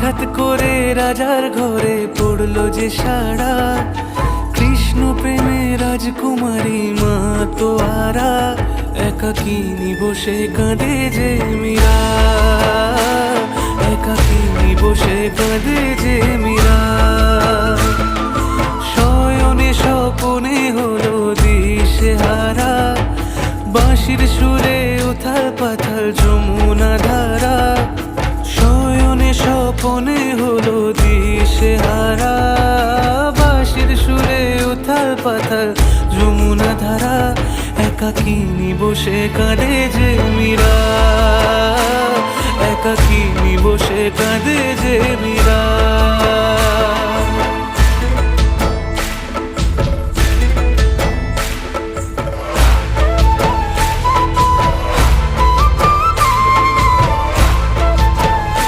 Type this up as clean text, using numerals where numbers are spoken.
হঠাৎ করে রাজার ঘরে পড়লো যে সাড়া, কৃষ্ণ প্রেমে রাজকুমারী মা তো আরা, একাকিনী বসে কাঁদে যে মীরা, একাকিনী বসে কাঁদে যে মীরা। শয়নে স্বপনে হলো দিশেহারা, বাঁশির সুরে উথাল পাথাল যমুনা ধারা। শয়নে স্বপনে হলো দিশেহারা, বাঁশির সুরে উথাল পাথাল যমুনা ধারা, একাকিনী বসে কাঁদে যে মীরা, একাকিনী বসে কাঁদে যে মীরা।